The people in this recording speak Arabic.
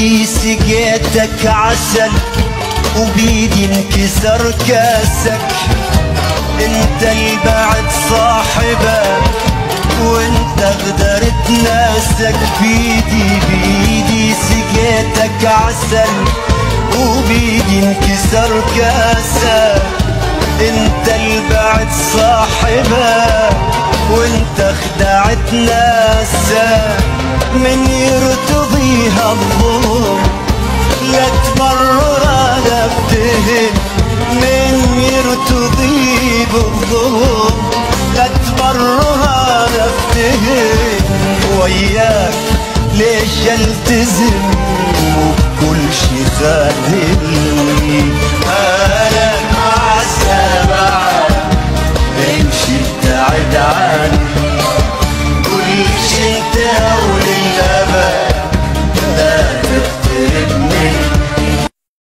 بيدي سقيتك عسل وبيدي انكسر كاسك، انت البعد صاحبك وانت غدرت ناسك. بيدي سقيتك عسل وبيدي انكسر كاسك، انت البعد صاحبك وانت خدعت ناسك. من يرتضيها الظلم لا تبرر انا ابتهل، من يرتضي بالظلم لا تبرر انا ابتهل. وياك ليش التزم وبكل شي خاذلني انا